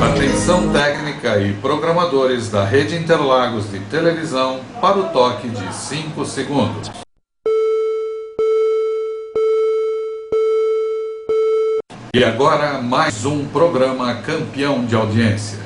Atenção técnica e programadores da Rede Interlagos de televisão para o toque de 5 segundos. E agora mais um programa campeão de audiência.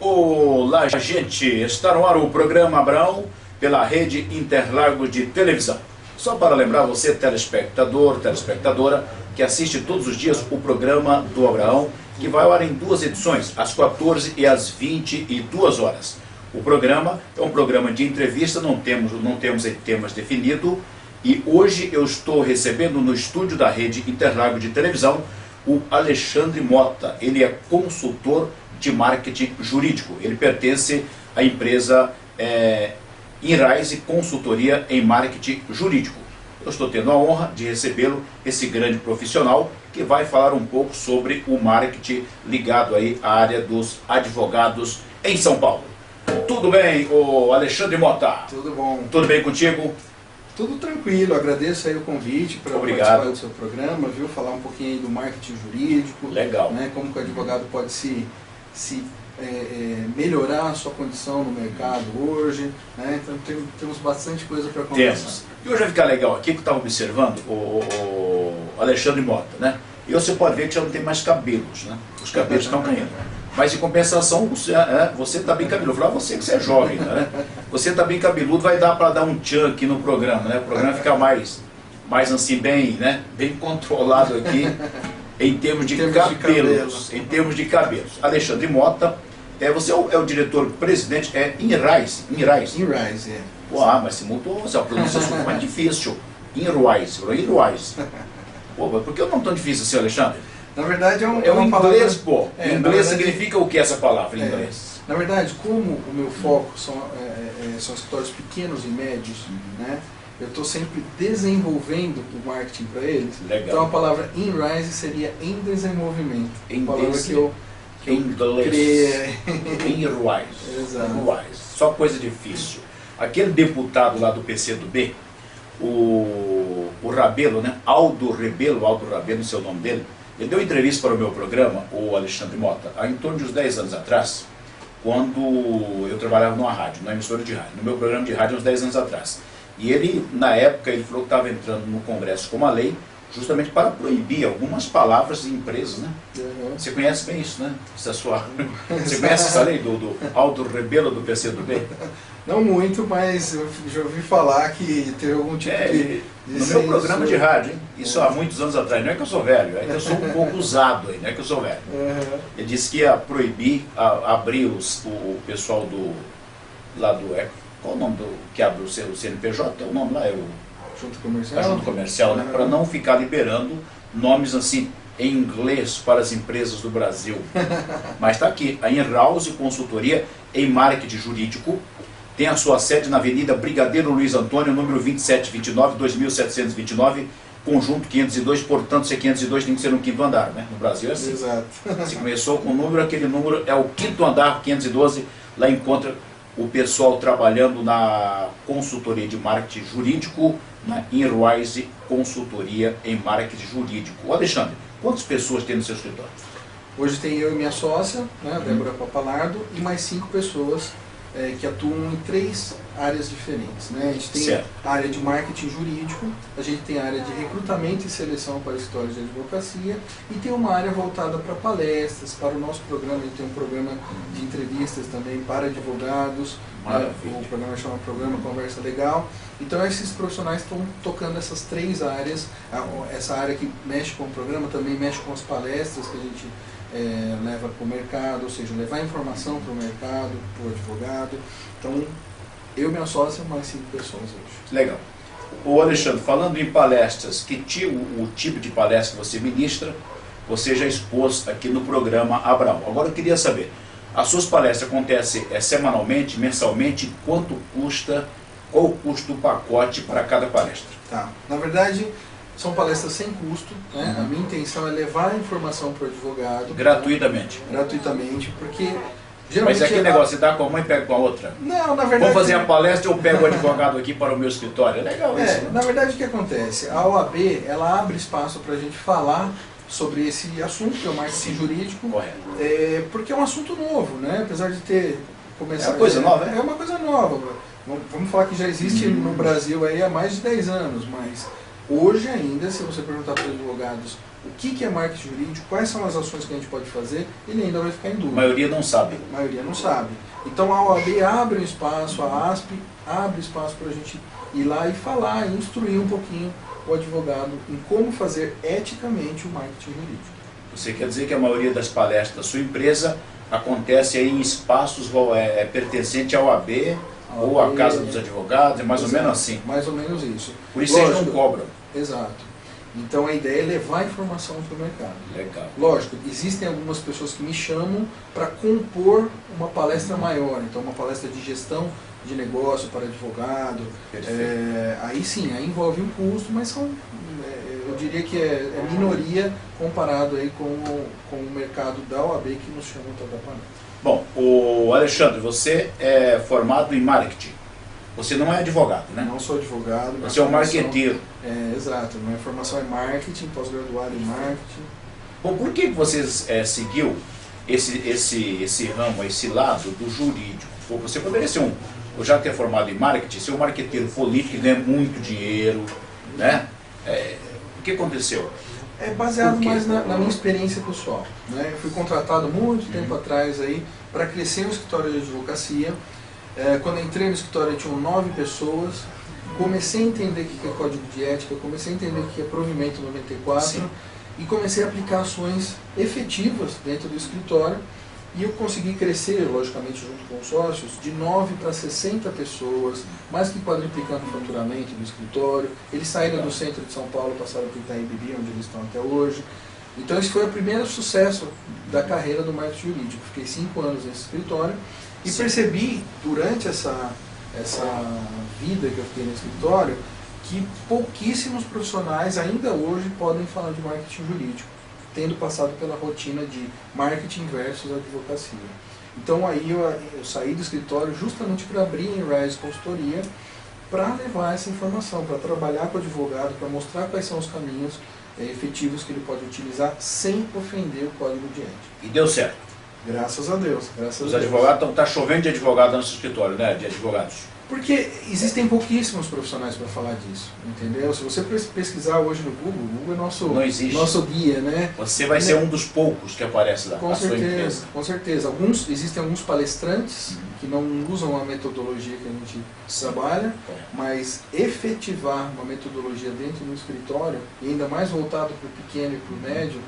Olá, gente! Está no ar o programa Abraão pela Rede Interlagos de televisão. Só para lembrar você, telespectador, telespectadora, que assiste todos os dias o programa do Abraão, que vai ao ar em duas edições, às 14 e às 22 horas. O programa é um programa de entrevista, não temos temas definidos, e hoje eu estou recebendo no estúdio da Rede Interlagos de televisão o Alexandre Mota. Ele é consultor de marketing jurídico. Ele pertence à empresa Inrise Consultoria em Marketing Jurídico. Eu estou tendo a honra de recebê-lo, esse grande profissional, que vai falar um pouco sobre o marketing ligado aí à área dos advogados em São Paulo. Tudo bem, ô Alexandre Mota? Tudo bom. Tudo bem contigo? Tudo tranquilo, agradeço aí o convite para participar do seu programa, viu? Falar um pouquinho aí do marketing jurídico. Legal. Né? Como que o advogado pode melhorar a sua condição no mercado hoje, né? Então temos bastante coisa para conversar. Temos. E hoje vai ficar legal aqui que eu estava observando o Alexandre Mota, né? E você pode ver que já não tem mais cabelos, né? Os cabelos estão caindo. Mas em compensação, você está bem cabeludo. Vou falar você que você é jovem, né? Você está bem cabeludo, vai dar para dar um tchan aqui no programa, né? O programa fica mais assim, bem, né? Bem controlado aqui. Em termos de cabelos. Em termos de cabelos. Alexandre Mota, você é o diretor-presidente, Inrise. Inrise, é. Uau, mas se mudou, a pronúncia é mais difícil. Inrise. Pô, mas por que não tão difícil assim, Alexandre? Na verdade é uma inglês, palavra... pô. Em inglês significa o que essa palavra em inglês? Na verdade, como o meu foco são escritórios pequenos e médios, né? Eu estou sempre desenvolvendo o marketing para eles. Legal. Então a palavra Inrise seria em desenvolvimento. Em palavra que eu inglês. Inrise. Exato. Só coisa difícil. Aquele deputado lá do PCdoB, o Rabelo, né? Aldo Rabelo, não sei o nome dele, ele deu entrevista para o meu programa, o Alexandre Mota, há em torno de uns 10 anos atrás, quando eu trabalhava numa rádio, numa emissora de rádio, no meu programa de rádio, uns 10 anos atrás. E ele, na época, ele falou que estava entrando no Congresso com uma lei justamente para proibir algumas palavras de empresas, né? Uhum. Você conhece bem isso, né? Você conhece essa lei do Aldo Rabelo do PCdoB? Não muito, mas eu já ouvi falar que teve algum tipo de no meu programa de rádio, hein? Isso há muitos anos atrás. Não é que eu sou velho, é que eu sou um pouco usado aí, não é que eu sou velho. Uhum. Ele disse que ia proibir, abrir o pessoal lá do qual o nome do que abre o CNPJ? É o nome lá, Junta comercial. A junta comercial, né? Para não ficar liberando nomes assim em inglês para as empresas do Brasil. Mas está aqui, a Inrise Consultoria em Marketing Jurídico tem a sua sede na Avenida Brigadeiro Luiz Antônio, número 2729, 2729, conjunto 502, portanto, se é 502 tem que ser no 5º andar, né? No Brasil é assim. Exato. Se começou com o número, aquele número é o 5º andar, 512, lá encontra o pessoal trabalhando na consultoria de marketing jurídico, na Inrise Consultoria em Marketing Jurídico. Alexandre, quantas pessoas tem no seu escritório? Hoje tem eu e minha sócia, né, Débora Papalardo, e mais 5 pessoas que atuam em 3 áreas diferentes. Né? A gente tem a área de marketing jurídico, a gente tem a área de recrutamento e seleção para escritórios de advocacia e tem uma área voltada para palestras, para o nosso programa. A gente tem um programa de entrevistas também para advogados, o programa chama Programa Conversa Legal. Então esses profissionais estão tocando essas 3 áreas. Essa área que mexe com o programa também mexe com as palestras que a gente leva para o mercado, ou seja, levar informação para o mercado, para o advogado. Então, eu e minha sócia, mais 5 pessoas hoje. Legal. Ô Alexandre, falando em palestras, o tipo de palestra que você ministra, você já expôs aqui no programa Abraão. Agora eu queria saber, as suas palestras acontecem semanalmente, mensalmente, quanto custa, qual o custo do pacote para cada palestra? Tá. Na verdade, São palestras sem custo, né? A minha intenção é levar a informação para o advogado. Gratuitamente. Gratuitamente, porque Mas geralmente... aquele negócio, você dá com uma e pega com a outra. Não, na verdade... Vamos fazer a palestra, eu pego o advogado aqui para o meu escritório. É legal isso. Né? Na verdade o que acontece? A OAB, ela abre espaço para a gente falar sobre esse assunto, que é o marketing jurídico. Correto. Porque é um assunto novo, né? Apesar de ter começado... É uma coisa nova, É uma coisa nova. Vamos falar que já existe no Brasil aí há mais de 10 anos, mas hoje ainda, se você perguntar para os advogados o que é marketing jurídico, quais são as ações que a gente pode fazer, ele ainda vai ficar em dúvida. A maioria não sabe. A maioria não sabe. Então a OAB abre um espaço, a ASP abre espaço para a gente ir lá e falar, e instruir um pouquinho o advogado em como fazer eticamente o marketing jurídico. Você quer dizer que a maioria das palestras da sua empresa acontece aí em espaços pertencentes à OAB ou à Casa dos Advogados, é mais ou menos assim? Mais ou menos isso. Por isso eles não cobram. Exato. Então a ideia é levar a informação para o mercado. Legal. Lógico, existem algumas pessoas que me chamam para compor uma palestra maior, então uma palestra de gestão de negócio para advogado. Aí sim, aí envolve um custo, mas são, eu diria que é minoria comparado aí com o mercado da OAB que nos chama toda a panela. Bom, o Alexandre, você é formado em marketing. Você não é advogado, né? Não sou advogado. Você é um marqueteiro. Exato. Minha formação é marketing, pós-graduado em marketing. Bom, por que você seguiu esse ramo, esse lado do jurídico? Você poderia ser ou já ter formado em marketing, ser um marqueteiro político que ganha muito dinheiro, né? O que aconteceu? É baseado mais na minha experiência pessoal, né? Eu fui contratado muito tempo atrás aí para crescer um escritório de advocacia. Quando eu entrei no escritório tinham 9 pessoas, comecei a entender o que é código de ética, comecei a entender o que é provimento 94. Sim. E comecei a aplicar ações efetivas dentro do escritório e eu consegui crescer, logicamente junto com os sócios, de 9 para 60 pessoas, mais que quadruplicando o faturamento do escritório. Eles saíram do centro de São Paulo, passaram para Itaim Bibi, onde eles estão até hoje. Então esse foi o primeiro sucesso da carreira do marketing jurídico. Fiquei 5 anos nesse escritório e percebi durante essa vida que eu fiquei no escritório que pouquíssimos profissionais ainda hoje podem falar de marketing jurídico, tendo passado pela rotina de marketing versus advocacia. Então aí eu saí do escritório justamente para abrir em Rise Consultoria, para levar essa informação, para trabalhar com o advogado, para mostrar quais são os caminhos efetivos que ele pode utilizar sem ofender o código de ética. E deu certo. Graças a Deus. Graças Os a Deus. advogados, está chovendo de advogado no nosso escritório, né? De advogados. Porque existem pouquíssimos profissionais para falar disso, entendeu? Se você pesquisar hoje no Google, o Google é nosso guia, né? Você vai ser um dos poucos que aparece lá, com sua empresa. Com certeza. Existem alguns palestrantes que não usam a metodologia que a gente trabalha, mas efetivar uma metodologia dentro do escritório, e ainda mais voltado para o pequeno e para o médio,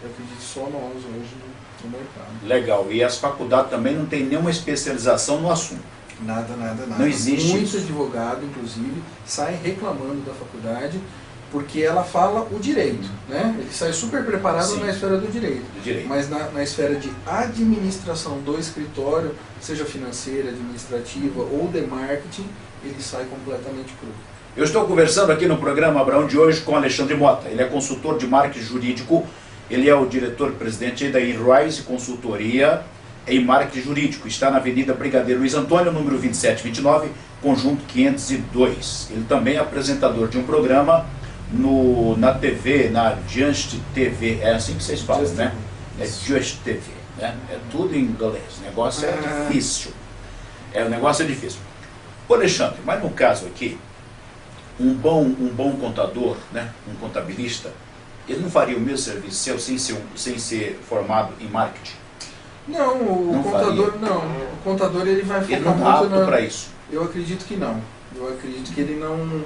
eu acredito só nós hoje no mercado. Legal. E as faculdades também não têm nenhuma especialização no assunto. Nada. Não existe Muito isso. Advogado, inclusive, sai reclamando da faculdade porque ela fala o direito, né? Ele sai super preparado na esfera do direito. Mas na esfera de administração do escritório, seja financeira, administrativa ou de marketing, ele sai completamente cru. Eu estou conversando aqui no programa Abraão de hoje com Alexandre Mota. Ele é consultor de marketing jurídico, ele é o diretor-presidente da Rise Consultoria em marketing jurídico. Está na Avenida Brigadeiro Luiz Antônio, número 2729, conjunto 502. Ele também é apresentador de um programa na TV, na Just TV, é assim que vocês falam, Just né? TV. É Just TV, né? É tudo em inglês, o negócio é difícil. O negócio é difícil. Ô Alexandre, mas no caso aqui, um bom contador, né? Um contabilista, ele não faria o mesmo serviço seu sem ser formado em marketing? Não, o contador faria. Não. O contador ele vai focar muito na... Ele não é apto para isso? Eu acredito que não. Eu acredito que ele não...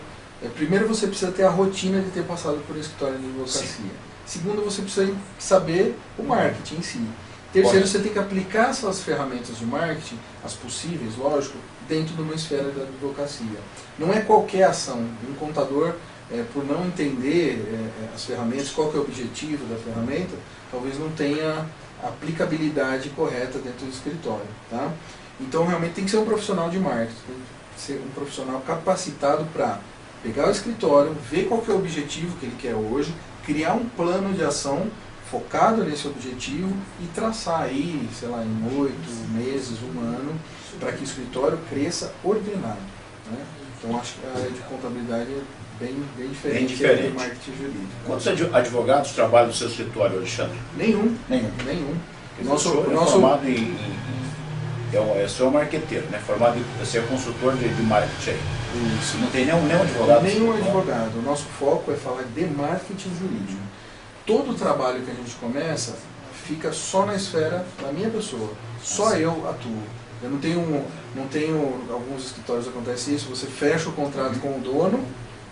Primeiro você precisa ter a rotina de ter passado por um escritório de advocacia. Sim. Segundo, você precisa saber o marketing em si. Terceiro, você tem que aplicar essas ferramentas de marketing, as possíveis, lógico, dentro de uma esfera da advocacia. Não é qualquer ação. Um contador, por não entender as ferramentas, qual que é o objetivo da ferramenta, talvez não tenha aplicabilidade correta dentro do escritório, tá? Então realmente tem que ser um profissional de marketing, tem que ser um profissional capacitado para pegar o escritório, ver qual que é o objetivo que ele quer hoje, criar um plano de ação focado nesse objetivo e traçar aí, sei lá, em 8 meses, 1 ano, para que o escritório cresça ordenado, né? Então acho que a área de contabilidade é bem diferente, Bem diferente. do marketing jurídico. Quantos advogados trabalham no seu escritório, Alexandre? Nenhum. Nenhum. Nosso, O senhor é nosso, formado o senhor é marqueteiro, né? Formado você é consultor de marketing aí. Isso. Não tem nenhum advogado? Nenhum advogado. O nosso foco é falar de marketing jurídico. Todo o trabalho que a gente começa fica só na esfera da minha pessoa. Só eu atuo. Eu não tenho, alguns escritórios acontece isso, você fecha o contrato com o dono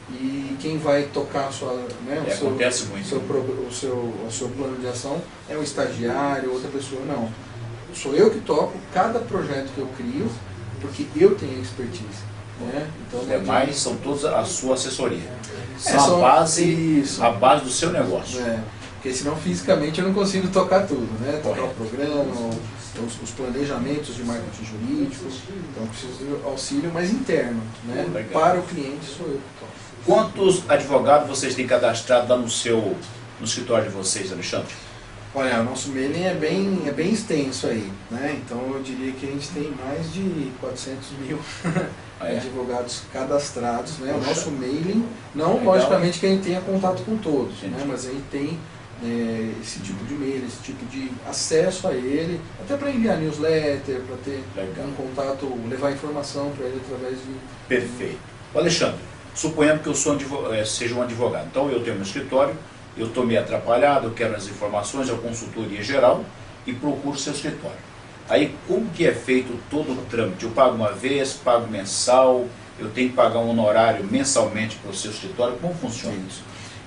e quem vai tocar a sua, né, Acontece muito. o seu plano de ação é um estagiário, outra pessoa, não. Sou eu que toco cada projeto que eu crio, porque eu tenho expertise. Né? Então, Os demais são todos a sua assessoria. São A base do seu negócio. Porque senão fisicamente eu não consigo tocar tudo, né? Tocar Correto. o programa, os planejamentos de marketing jurídico, então eu preciso de auxílio mais interno, né? Legal. Para o cliente sou eu que toco. Quantos advogados vocês têm cadastrado lá no escritório de vocês, Alexandre? Olha, o nosso mailing é bem extenso aí, né? Então eu diria que a gente tem mais de 400 mil advogados cadastrados, né? O nosso mailing, não Legal. logicamente que a gente tenha contato com todos, né? Entendi. Mas a gente tem esse tipo de e-mail, esse tipo de acesso a ele, até para enviar newsletter, para ter Legal. um contato, levar informação para ele através de... Perfeito. Alexandre, suponhamos que eu seja um advogado. Então eu tenho meu escritório, eu estou meio atrapalhado, eu quero as informações, a consultoria geral e procuro seu escritório. Aí como que é feito todo o trâmite? Eu pago uma vez, pago mensal, eu tenho que pagar um honorário mensalmente para o seu escritório, como funciona isso?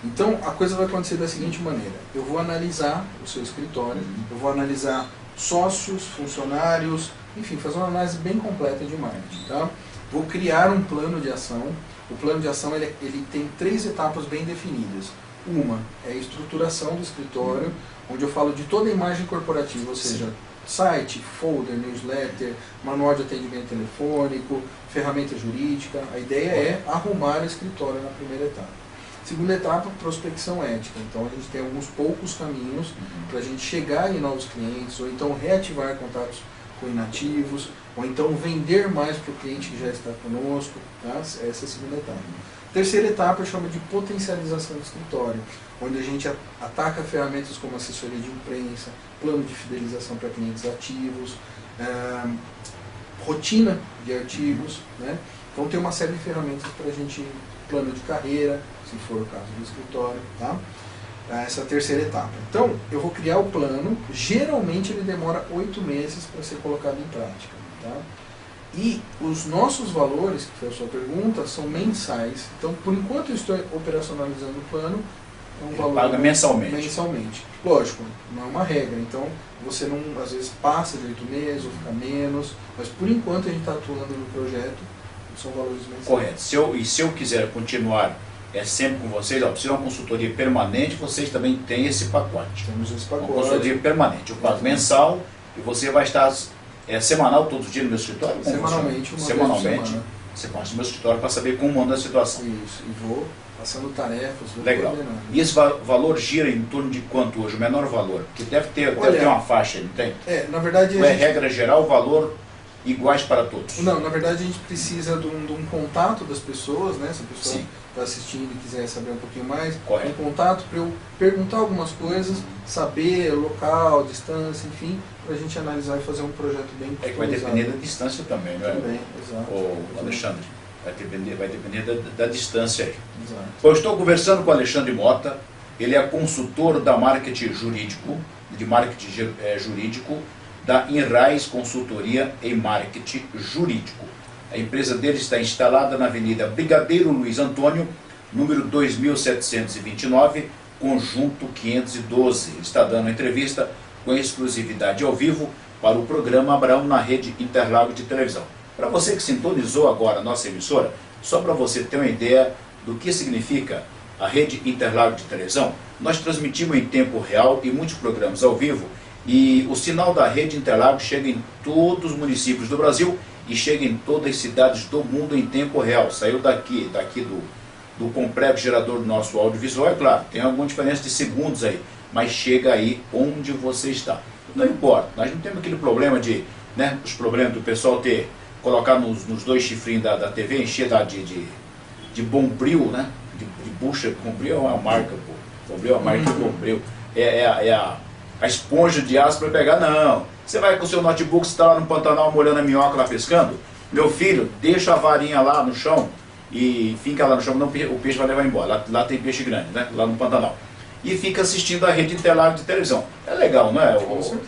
Então a coisa vai acontecer da seguinte maneira: eu vou analisar o seu escritório, eu vou analisar sócios, funcionários, enfim, fazer uma análise bem completa de marketing, tá? Vou criar um plano de ação. O plano de ação ele tem 3 etapas bem definidas. Uma é a estruturação do escritório, onde eu falo de toda a imagem corporativa, ou seja, site, folder, newsletter, manual de atendimento telefônico, ferramenta jurídica. A ideia é arrumar o escritório na primeira etapa. Segunda etapa, prospecção ética. Então a gente tem alguns poucos caminhos para a gente chegar em novos clientes, ou então reativar contatos com inativos, ou então vender mais para o cliente que já está conosco. Tá? Essa é a segunda etapa. Terceira etapa eu chamo de potencialização do escritório, onde a gente ataca ferramentas como assessoria de imprensa, plano de fidelização para clientes ativos, rotina de artigos, né? Então tem uma série de ferramentas para a gente, plano de carreira, se for o caso do escritório, tá? Essa é a terceira etapa. Então eu vou criar o plano, geralmente ele demora 8 meses para ser colocado em prática, tá? E os nossos valores, que foi a sua pergunta, são mensais. Então, por enquanto eu estou operacionalizando o plano, é um valor... Paga mensalmente. Mensalmente. Lógico, não é uma regra. Então, você não, às vezes, passa de 8 meses ou fica menos, mas por enquanto a gente está atuando no projeto, são valores mensais. Correto. Se eu quiser continuar sempre com vocês, se é uma consultoria permanente, vocês também têm esse pacote. Temos esse Uma pacote. consultoria permanente. Eu pago mensal e você vai estar semanal todos os dias no meu escritório? Como Semanalmente, funciona? uma Semanalmente. vez por semana. Você passa no meu escritório para saber como anda a situação. Isso, e vou passando tarefas, vou Legal. coordenando. E esse valor gira em torno de quanto hoje? O menor valor? Porque deve ter uma faixa, não tem? Na verdade... Ou é regra geral, valor iguais para todos? Não, na verdade a gente precisa de um contato das pessoas, né? Se a pessoa Sim. está assistindo e quiser saber um pouquinho mais, Correto. um contato para eu perguntar algumas coisas, saber local, distância, enfim, para a gente analisar e fazer um projeto bem É que vai customizado. depender da distância também, não é? Também, exato. Ô, Alexandre, vai depender da distância aí. Exato. Eu estou conversando com o Alexandre Mota, ele é consultor da marketing jurídico, da Inrais Consultoria em Marketing Jurídico. A empresa dele está instalada na Avenida Brigadeiro Luiz Antônio, número 2729, conjunto 512. Ele está dando uma entrevista com exclusividade ao vivo para o programa Abraão na rede Interlagos de televisão. Para você que sintonizou agora a nossa emissora, só para você ter uma ideia do que significa a rede Interlagos de televisão, nós transmitimos em tempo real e muitos programas ao vivo, e o sinal da rede Interlagos chega em todos os municípios do Brasil e chega em todas as cidades do mundo em tempo real. Saiu daqui do complexo gerador do nosso audiovisual, é claro, tem alguma diferença de segundos aí, mas chega aí onde você está. Não importa, nós não temos aquele problema de, né, os problemas do pessoal colocar nos dois chifrinhos da TV, encher de Bombril, né, de bucha. Bombril é uma marca, pô. Bombril é uma marca de Bombril. A esponja de aço para pegar, não. Você vai com o seu notebook, você está lá no Pantanal molhando a minhoca lá pescando, meu filho, deixa a varinha lá no chão e fica lá no chão, não, o peixe vai levar embora. Lá tem peixe grande, né, lá no Pantanal. E fica assistindo a rede Interlagos de televisão. É legal, não é?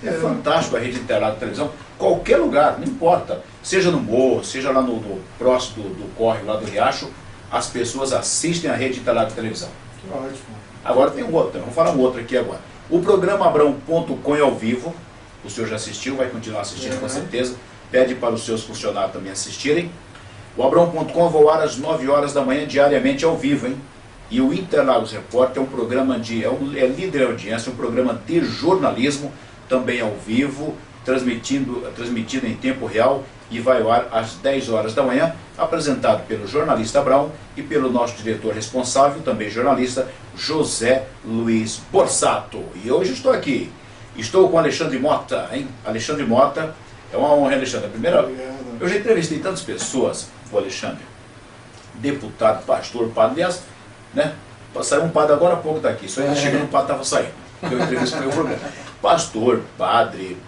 É fantástico a rede Interlagos de televisão. Qualquer lugar, não importa. Seja no morro, seja lá no próximo do córrego, lá do riacho, as pessoas assistem a rede Interlagos de televisão. Que ótimo. Agora tem um outro, vamos falar um outro aqui agora. O programa Abrão.com é ao vivo. O senhor já assistiu, vai continuar assistindo com certeza. Pede para os seus funcionários também assistirem. O Abrão.com vai ao ar às 9 horas da manhã, diariamente ao vivo, hein? E o Interlagos Repórter é um programa é líder de audiência, um programa de jornalismo, também ao vivo, transmitido em tempo real e vai ao ar às 10 horas da manhã, apresentado pelo jornalista Abrão e pelo nosso diretor responsável, também jornalista, José Luiz Borsato. E hoje estou aqui, estou com Alexandre Mota, hein? Alexandre Mota, é uma honra, Alexandre. Primeiro, eu já entrevistei tantas pessoas, o Alexandre, deputado, pastor, padre, aliás, né? Saiu um padre agora há pouco daqui, só ainda chegando o padre estava saindo. Eu entrevistei o meu programa. Pastor, padre,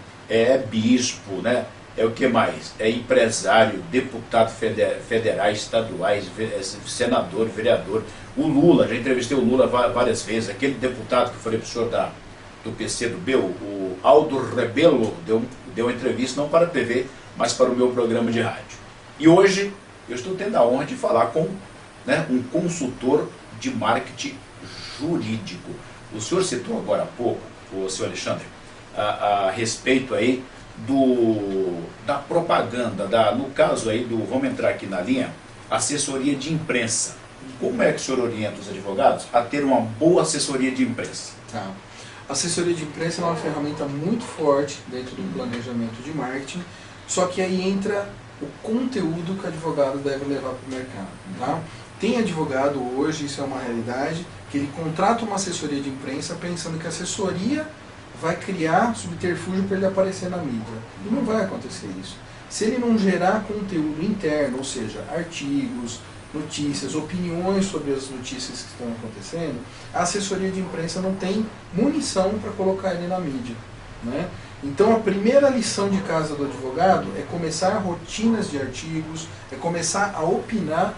bispo, né? É o que mais? É empresário, deputado federais, estaduais, senador, vereador. O Lula, já entrevistei o Lula várias vezes. Aquele deputado que eu falei para o senhor do PCdoB, o Aldo Rebelo, deu uma entrevista não para a TV, mas para o meu programa de rádio. E hoje eu estou tendo a honra de falar com, né, um consultor de marketing jurídico. O senhor citou agora há pouco, o senhor Alexandre, a respeito aí da propaganda, no caso aí vamos entrar aqui na linha, assessoria de imprensa. Como é que o senhor orienta os advogados a ter uma boa assessoria de imprensa? Tá. Assessoria de imprensa é uma ferramenta muito forte dentro do planejamento de marketing, só que aí entra o conteúdo que o advogado deve levar para o mercado. Tá? Tem advogado hoje, isso é uma realidade, que ele contrata uma assessoria de imprensa pensando que a assessoria vai criar subterfúgio para ele aparecer na mídia. E não vai acontecer isso. Se ele não gerar conteúdo interno, ou seja, artigos, notícias, opiniões sobre as notícias que estão acontecendo, a assessoria de imprensa não tem munição para colocar ele na mídia. Né? Então a primeira lição de casa do advogado é começar rotinas de artigos, é começar a opinar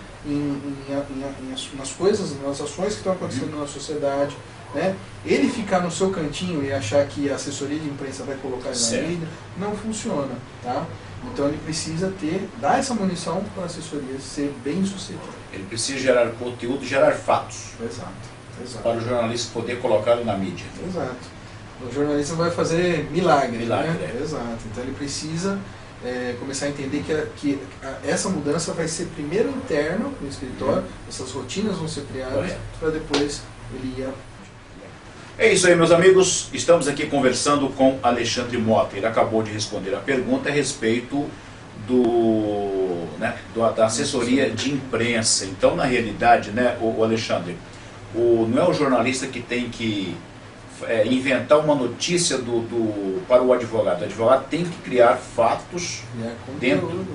nas coisas, nas ações que estão acontecendo na sociedade. Né? Ele ficar no seu cantinho e achar que a assessoria de imprensa vai colocar ele na mídia, não funciona. Tá? Então ele precisa dar essa munição para a assessoria ser bem sucedida. Ele precisa gerar conteúdo, gerar fatos. Exato. Para o jornalista poder colocá-lo na mídia. Exato. O jornalista vai fazer milagre. Milagre, né? Exato. Então ele precisa começar a entender que essa mudança vai ser primeiro interno no escritório, essas rotinas vão ser criadas para depois ele ir. É isso aí, meus amigos. Estamos aqui conversando com Alexandre Mota. Ele acabou de responder a pergunta a respeito da assessoria de imprensa. Então, na realidade, né, o Alexandre, não é o jornalista que tem que inventar uma notícia para o advogado. O advogado tem que criar fatos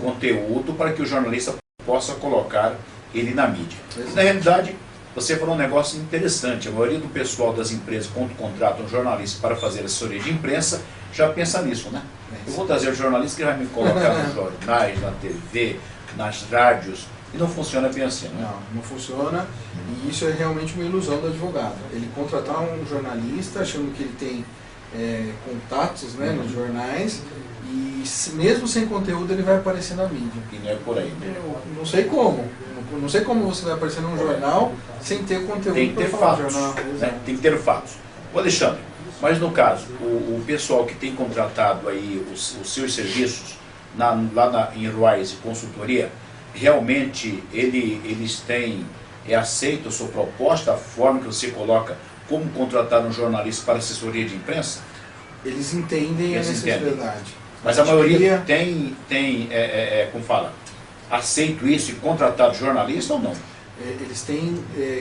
conteúdo para que o jornalista possa colocar ele na mídia. Na realidade, você falou um negócio interessante. A maioria do pessoal das empresas, quando contratam um jornalista para fazer assessoria de imprensa, já pensa nisso, né? Eu vou trazer o jornalista que vai me colocar nos jornais, na TV, nas rádios, e não funciona bem assim, né? Não funciona, e isso é realmente uma ilusão do advogado. Ele contratar um jornalista achando que ele tem contatos, né, nos jornais, e mesmo sem conteúdo ele vai aparecer na mídia. E não é por aí, né? Não sei como. Não sei como você vai aparecer num jornal sem ter conteúdo. Tem que ter fatos. Né? Tem que ter fatos. Ô Alexandre, mas no caso, o pessoal que tem contratado aí os seus serviços em Ruais e consultoria, realmente eles aceitam a sua proposta, a forma que você coloca, como contratar um jornalista para assessoria de imprensa? Eles entendem a necessidade. Mas a maioria tem como fala, aceito isso e contratado jornalista ou não? eles têm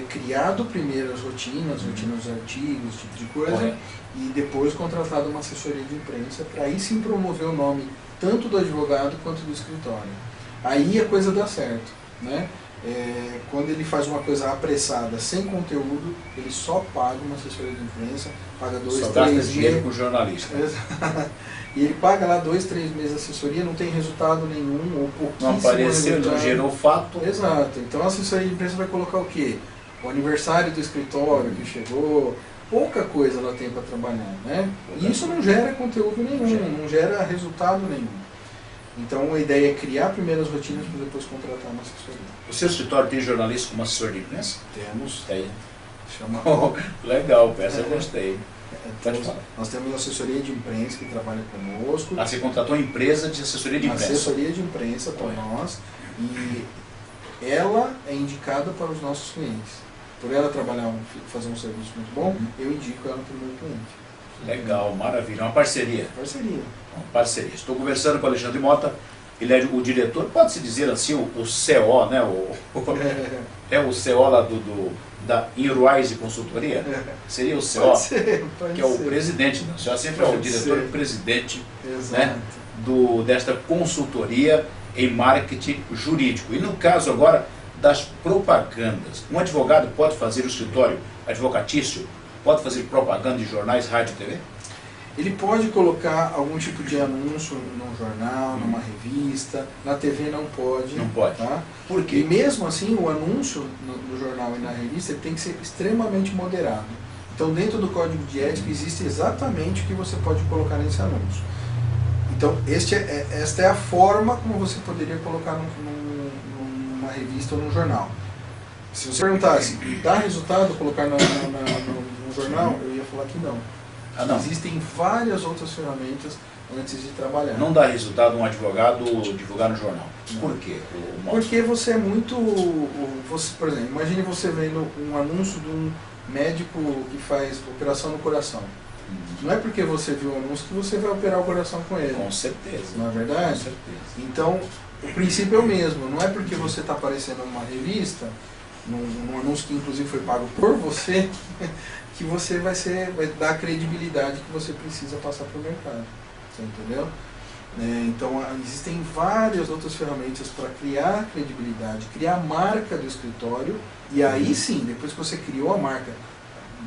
criado primeiro as rotinas, artigos, esse tipo de coisa, Correto. e depois contratado uma assessoria de imprensa para aí sim promover o nome tanto do advogado quanto do escritório. Aí a coisa dá certo, né? Quando ele faz uma coisa apressada, sem conteúdo, ele só paga uma assessoria de imprensa, paga 2, Só 3 gasta dinheiro meses. com jornalista. E ele paga lá 2, 3 meses de assessoria, não tem resultado nenhum, ou pouquíssimo Não apareceu, não resultado. gerou fato. Exato. Então a assessoria de imprensa vai colocar o quê? O aniversário do escritório que chegou, pouca coisa ela tem para trabalhar, né? E isso não gera conteúdo nenhum, não gera resultado nenhum. Então a ideia é criar primeiro as rotinas para depois contratar uma assessoria. O seu escritório tem jornalista como assessor de imprensa? Temos, Tem. chama... Legal, peça eu gostei. Pode falar. Nós temos uma assessoria de imprensa que trabalha conosco. Você contratou uma empresa de assessoria de imprensa. Assessoria de imprensa para nós, e ela é indicada para os nossos clientes. Por ela trabalhar, fazer um serviço muito bom, eu indico ela para o meu cliente. Legal, maravilha. Uma parceria. Parceria. Uma parceria. Estou conversando com o Alexandre Mota, ele é o diretor, pode-se dizer assim, o CO, né? É o CO lá da Inruise Consultoria? Seria o CO, Pode ser, que é o presidente, né? O senhor sempre é o diretor-presidente, né, desta consultoria em marketing jurídico. E no caso agora das propagandas, um advogado pode fazer o escritório advocatício, pode fazer propaganda em jornais, rádio e TV? Ele pode colocar algum tipo de anúncio num jornal, numa revista, na TV não pode. Não pode. Tá? Por E quê? mesmo assim, o anúncio no jornal e na revista ele tem que ser extremamente moderado. Então, dentro do Código de Ética existe exatamente o que você pode colocar nesse anúncio. Então, esta é a forma como você poderia colocar numa revista ou num jornal. Se você perguntasse, dá resultado colocar no jornal, eu ia falar que não. Ah, não. Existem várias outras ferramentas antes de trabalhar. Não dá resultado um advogado divulgar no jornal. Não. Por quê? Porque você é muito... por exemplo, imagine você vendo um anúncio de um médico que faz operação no coração. Não é porque você viu o anúncio que você vai operar o coração com ele. Com certeza. Não é verdade? Com certeza. Então, o princípio é o mesmo. Não é porque você está aparecendo numa revista, num anúncio que inclusive foi pago por você, que você vai dar a credibilidade que você precisa passar para o mercado. Você entendeu? Então, existem várias outras ferramentas para criar credibilidade, criar a marca do escritório, e aí sim, depois que você criou a marca,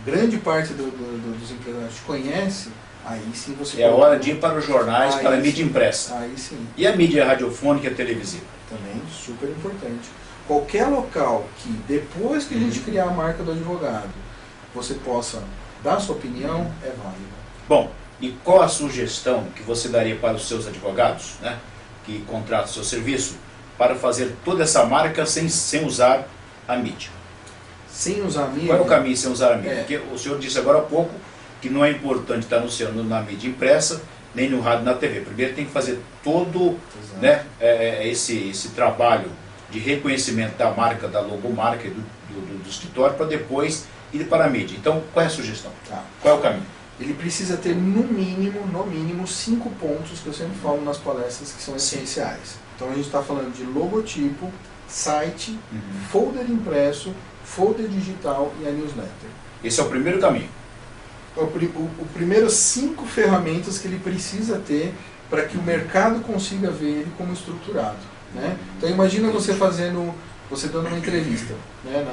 grande parte dos empresários te conhece, aí sim você... É a hora de ir para os jornais, para a mídia sim. impressa. Aí sim. E a mídia radiofônica e televisiva? Também super importante. Qualquer local que, depois que a gente criar a marca do advogado, você possa dar sua opinião, é válido. Bom, e qual a sugestão que você daria para os seus advogados, né, que contratam o seu serviço, para fazer toda essa marca sem usar a mídia? Sem usar a mídia... Qual é o caminho sem usar a mídia? É. Porque o senhor disse agora há pouco que não é importante estar anunciando na mídia impressa, nem no rádio, na TV. Primeiro tem que fazer todo, né, esse trabalho de reconhecimento da marca, da logomarca e do escritório, para depois ir para a mídia. Então, qual é a sugestão? Tá. Qual é o caminho? Ele precisa ter no mínimo 5 pontos que eu sempre falo nas palestras que são essenciais. Então a gente está falando de logotipo, site, folder impresso, folder digital e a newsletter. Esse é o primeiro caminho. O primeiro 5 ferramentas que ele precisa ter para que o mercado consiga ver ele como estruturado. Né? Então imagina você dando uma entrevista, né,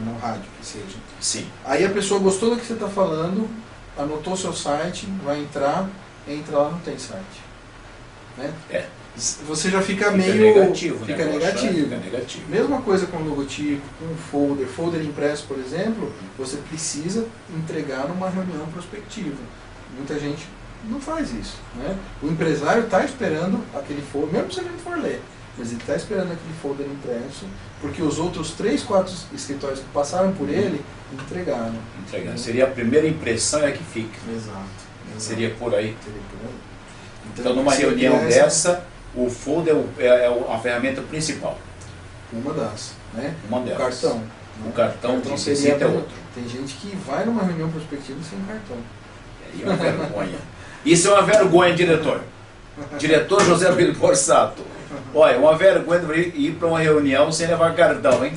no rádio, que seja. Sim. Aí a pessoa gostou do que você está falando, anotou seu site, vai entra lá, não tem site. Né? Você já fica meio... negativo. Fica né? negativo. Fica negativo. Mesma coisa com logotipo, com folder impresso, por exemplo, você precisa entregar numa reunião prospectiva. Muita gente não faz isso. Né? O empresário está esperando aquele folder, mesmo se ele não for ler, mas ele está esperando aquele folder impresso, porque os outros 3, 4 escritórios que passaram por ele entregaram. Seria a primeira impressão é que fica. Exato. Seria por aí. Seria por aí. Então, numa reunião dessa, o folder é a ferramenta principal. Uma das. Né? Uma O delas. cartão. O cartão de seria visita é outro. Tem gente que vai numa reunião prospectiva sem cartão. É uma vergonha. Isso é uma vergonha, diretor. Diretor José Billy Borsato. Olha, uma vergonha ir para uma reunião sem levar cartão, hein?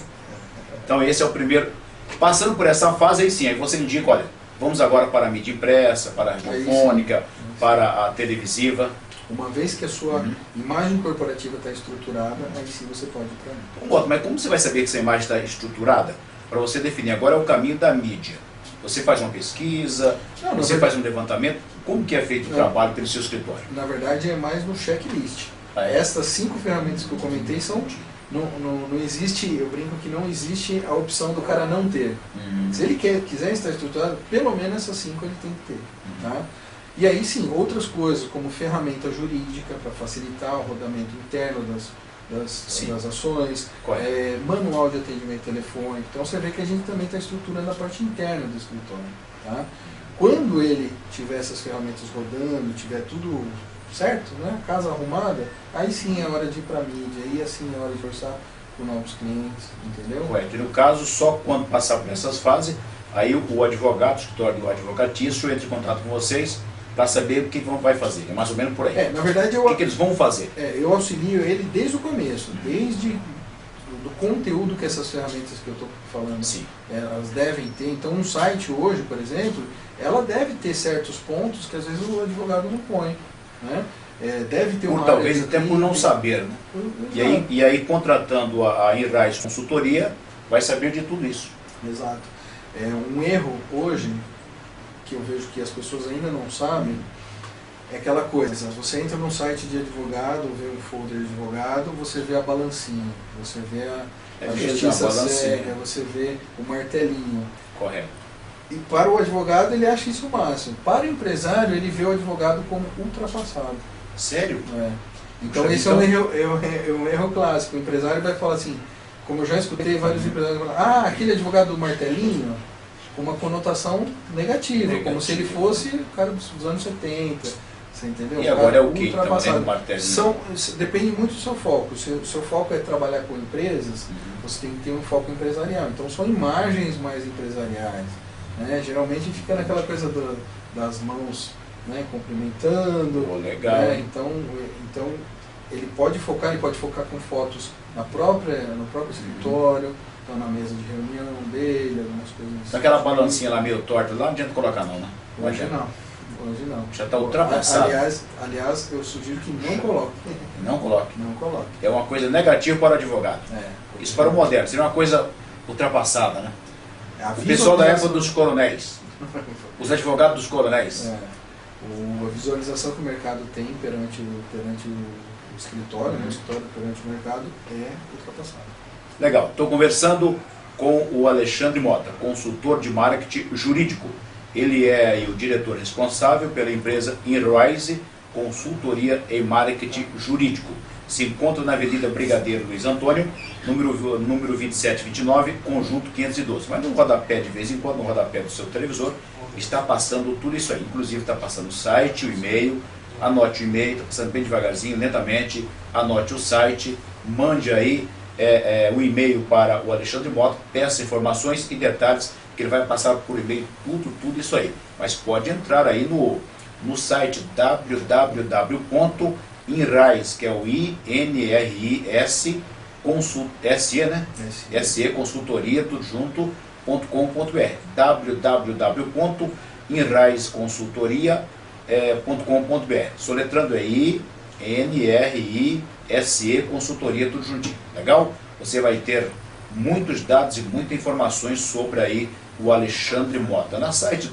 Então esse é o primeiro. Passando por essa fase, aí sim, aí você indica, olha, vamos agora para a mídia impressa, para a radiofônica, para a televisiva. Uma vez que a sua imagem corporativa está estruturada, aí sim você pode ir para a mídia. Mas como você vai saber que essa imagem está estruturada? Para você definir, agora é o caminho da mídia. Você faz uma pesquisa, você faz um levantamento, como que é feito o trabalho pelo seu escritório? Na verdade é mais no checklist. Estas 5 ferramentas que eu comentei são... Não existe, eu brinco que não existe a opção do cara não ter. Se ele quiser estar estruturado, pelo menos essas 5 ele tem que ter. Tá? E aí sim, outras coisas, como ferramenta jurídica para facilitar o rodamento interno das ações, manual de atendimento telefônico. Então você vê que a gente também está estruturando a parte interna do escritório. Tá? Quando ele tiver essas ferramentas rodando, tiver tudo certo, né? Casa arrumada, aí sim é hora de ir para a mídia, aí assim é hora de forçar com novos clientes, entendeu? Correto. E no caso, só quando passar por essas fases, aí o advogado, o escritório do advocatício entra em contato com vocês para saber o que vai fazer. É mais ou menos por aí. Na verdade, o que eles vão fazer? Eu auxilio ele desde o começo, desde do conteúdo que essas ferramentas que eu estou falando, elas devem ter. Então, um site hoje, por exemplo, ela deve ter certos pontos que às vezes o advogado não põe. Né? Deve ter uma talvez até por não saber, né? E aí contratando a Inrise Consultoria vai saber de tudo isso. Exato. Um erro hoje que eu vejo que as pessoas ainda não sabem é aquela coisa, você entra num site de advogado, vê um folder de advogado, você vê a balancinha, você vê a justiça cega, você vê o martelinho. Correto. E para o advogado ele acha isso o máximo. Para o empresário ele vê o advogado como ultrapassado. Sério? Então esse é um erro clássico. O empresário vai falar assim, como eu já escutei vários empresários falar, aquele advogado do martelinho, com uma conotação negativa, como se ele fosse o cara dos anos 70. Você entendeu? E agora é o que? Depende muito do seu foco. Se o seu foco é trabalhar com empresas, você tem que ter um foco empresarial. Então são imagens mais empresariais. Né? Geralmente fica naquela coisa das mãos, né, cumprimentando. Legal. Né? Então ele pode focar com fotos no próprio escritório, então na mesa de reunião dele, algumas coisas assim. Aquela balancinha lá meio torta, lá não adianta colocar não, né? Hoje não. Já está ultrapassado. Aliás, eu sugiro que não coloque. Não coloque. Não coloque. É uma coisa negativa para o advogado. Isso para o moderno, seria uma coisa ultrapassada, né? O pessoal da época dos coronéis, os advogados dos coronéis. A visualização que o mercado tem perante o escritório, né? O escritório perante o mercado é ultrapassado. Legal, estou conversando com o Alexandre Mota, consultor de marketing jurídico. Ele é o diretor responsável pela empresa Inrise Consultoria e Marketing Jurídico. Se encontra na Avenida Brigadeiro Luiz Antônio, número 2729, conjunto 512. Mas no rodapé, de vez em quando, no rodapé do seu televisor, está passando tudo isso aí. Inclusive está passando o site, o e-mail. Anote o e-mail, está passando bem devagarzinho, lentamente. Anote o site, mande aí o e-mail para o Alexandre Mota, peça informações e detalhes que ele vai passar por e-mail, tudo isso aí. Mas pode entrar aí no site www.inrise, que é o INRIS, SE, né? SE, consultoria, tudo junto, .com.br. www.inriseconsultoria.com.br. Soletrando aí, INRISE, consultoria, tudo juntinho. Legal? Você vai ter muitos dados e muitas informações sobre aí o Alexandre Mota. Na site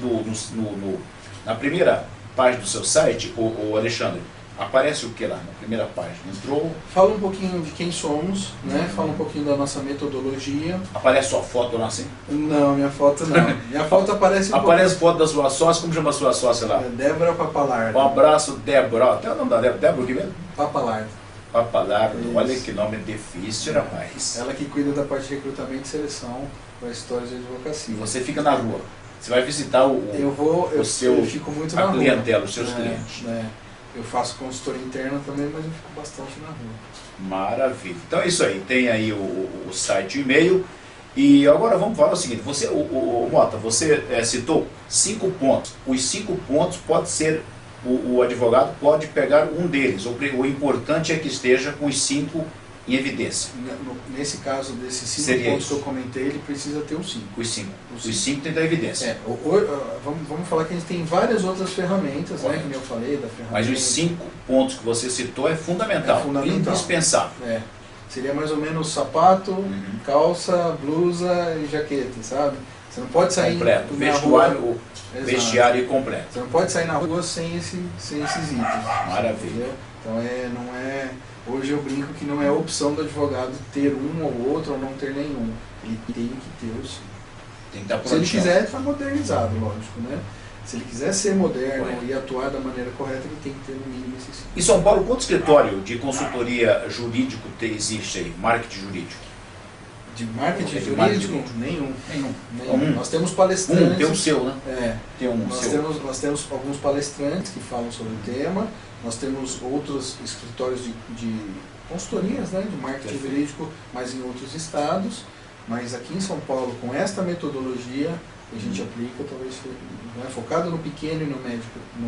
na primeira página do seu site, o Alexandre, aparece o que lá na primeira página? Entrou? Fala um pouquinho de quem somos, né? Fala um pouquinho da nossa metodologia. Aparece sua foto lá assim? Não, minha foto não. Minha foto aparece Aparece foto da sua sócia, como chama a sua sócia lá? Débora Papalardo. Um abraço, Débora. Até o nome da Débora. Débora o que mesmo? Papalardo. Papalardo. Olha que nome difícil, rapaz. Ela que cuida da parte de recrutamento e seleção para histórias de advocacia. Você fica na rua. Você vai visitar eu fico muito na rua. A clientela, os seus clientes. Eu faço consultoria interna também, mas eu fico bastante na rua. Maravilha. Então é isso aí. Tem aí o site e o e-mail. E agora vamos falar o seguinte. Mota, você citou 5 pontos. Os 5 pontos pode ser, o advogado pode pegar um deles. O importante é que esteja com os 5 em evidência. Nesse caso, desses 5 Seria pontos isso. que eu comentei, ele precisa ter os 5. Os 5. Os 5 tem que dar evidência. Vamos falar que a gente tem várias outras ferramentas, né, Correto. que eu falei, da ferramenta. Mas os 5 pontos que você citou é fundamental, indispensável. Seria mais ou menos sapato, calça, blusa e jaqueta, sabe? Você não pode sair completo, na rua... vestiário completo. Você não pode sair na rua sem esses itens. Maravilha. Entendeu? Então não é... Hoje eu brinco que não é opção do advogado ter um ou outro ou não ter nenhum. Ele tem que ter os 5. Tem que estar Se ele quiser, está modernizado, lógico, né? Se ele quiser ser moderno e atuar da maneira correta, ele tem que ter no mínimo esses 5. Em São Paulo, quanto escritório de consultoria jurídico existe aí? Marketing jurídico? De marketing De jurídico? marketing. Nenhum. Nós temos palestrantes. Tem o seu, né? Tem Nós temos alguns palestrantes que falam sobre o tema. Nós temos outros escritórios de consultorias, né, de marketing jurídico, mas em outros estados. Mas aqui em São Paulo, com esta metodologia, a gente aplica, talvez, né, focado no pequeno e no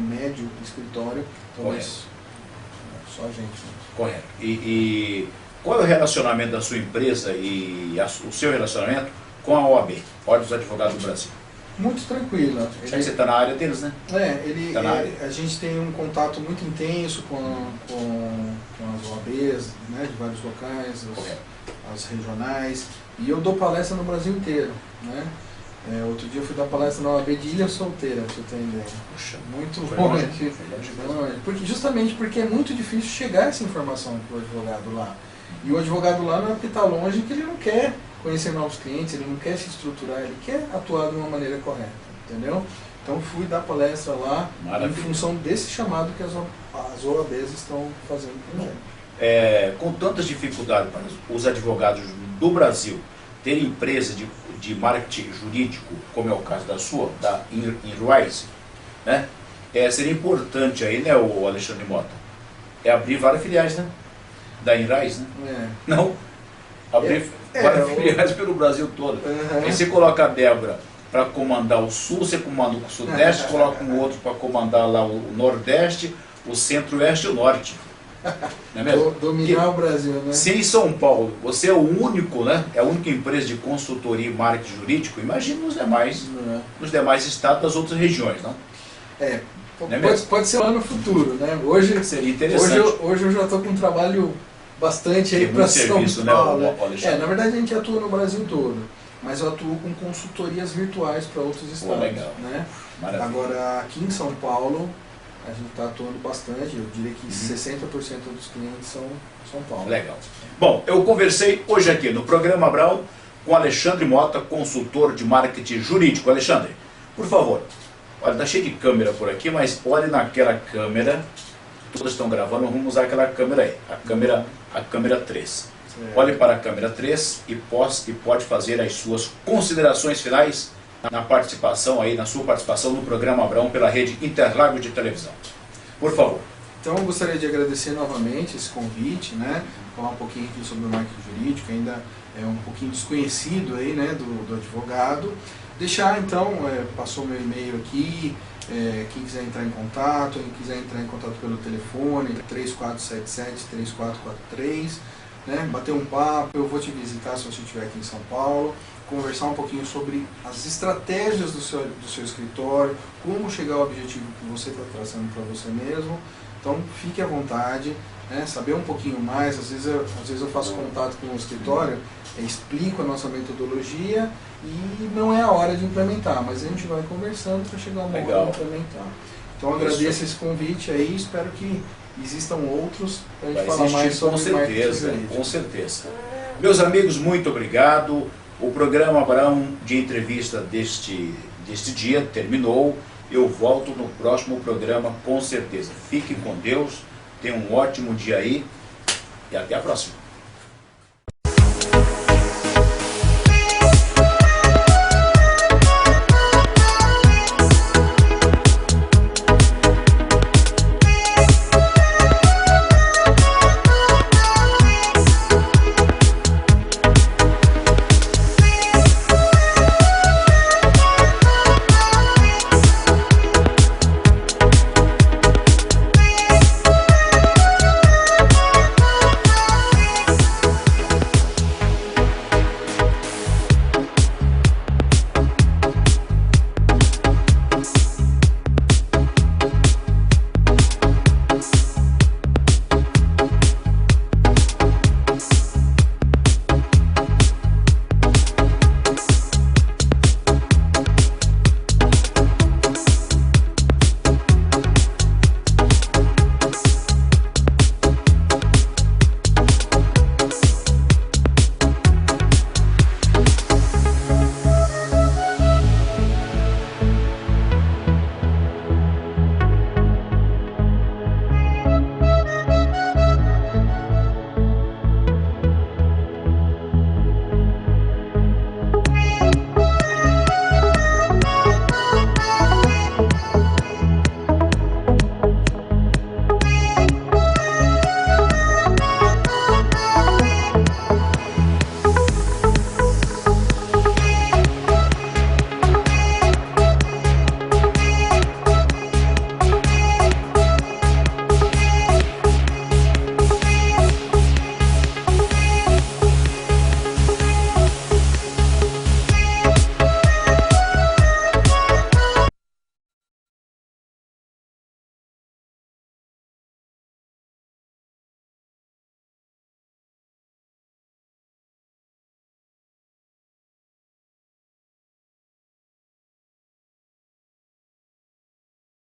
médio escritório, talvez só a gente. Né? Correto. E qual é o relacionamento da sua empresa e o seu relacionamento com a OAB, Ordem dos Advogados do Brasil? Muito tranquila. Já que você está na área deles, né? A gente tem um contato muito intenso com as OABs, né, de vários locais, as regionais, e eu dou palestra no Brasil inteiro, né? Outro dia eu fui dar palestra na OAB de Ilha Solteira, para você ter ideia. Puxa, muito bom. Justamente porque é muito difícil chegar essa informação para o advogado lá. E o advogado lá não é porque está longe que ele não quer conhecer novos clientes, ele não quer se estruturar, ele quer atuar de uma maneira correta, entendeu? Então fui dar palestra lá em função desse chamado que as OABs estão fazendo com a gente. Com tantas dificuldades para os advogados do Brasil terem empresa de marketing jurídico, como é o caso da sua, da InRise, né? Seria importante aí, né, o Alexandre Mota, abrir várias filiais, né? Da InRise, né? Não? Abrir várias filiais pelo Brasil todo. Aí você coloca a Débora para comandar o Sul, você comanda o Sudeste, coloca um outro para comandar lá o Nordeste, o Centro-Oeste e o Norte. Não é mesmo? Dominar o Brasil, né? Se em São Paulo você é o único, né? É a única empresa de consultoria e marketing jurídico, imagine nos demais estados das outras regiões, não? Pode ser lá no futuro, né? Hoje seria interessante. Hoje eu já estou com um trabalho bastante aí para São Paulo. Né, na verdade a gente atua no Brasil todo, mas eu atuo com consultorias virtuais para outros estados. Legal. Né? Maravilha. Agora aqui em São Paulo a gente está atuando bastante, eu diria que 60% dos clientes são São Paulo. Legal. Bom, eu conversei hoje aqui no programa Abrão com Alexandre Mota, consultor de marketing jurídico. Alexandre, por favor, olha, está cheio de câmera por aqui, mas olhe naquela câmera, todos estão gravando, vamos usar aquela câmera aí, a câmera 3. Olhe para a câmera 3 e pode fazer as suas considerações finais na sua participação no programa Abrão pela rede Interlagos de televisão. Por favor. Então eu gostaria de agradecer novamente esse convite, né? Falar um pouquinho aqui sobre o marketing jurídico, ainda é um pouquinho desconhecido aí, né, do advogado. Deixar então, passou meu e-mail aqui, quem quiser entrar em contato, pelo telefone 3477-3443, né, bater um papo, eu vou te visitar se você estiver aqui em São Paulo, conversar um pouquinho sobre as estratégias do seu escritório, como chegar ao objetivo que você está traçando para você mesmo. Então fique à vontade, né, saber um pouquinho mais, às vezes eu faço contato com o escritório, explico a nossa metodologia e não é a hora de implementar, mas a gente vai conversando para chegar uma hora de implementar. Então agradeço esse convite aí, espero que existam outros para a gente falar mais sobre marketing jurídico. Com certeza. Meus amigos, muito obrigado. O programa Abrão de entrevista deste dia terminou. Eu volto no próximo programa com certeza. Fiquem com Deus, tenham um ótimo dia aí e até a próxima.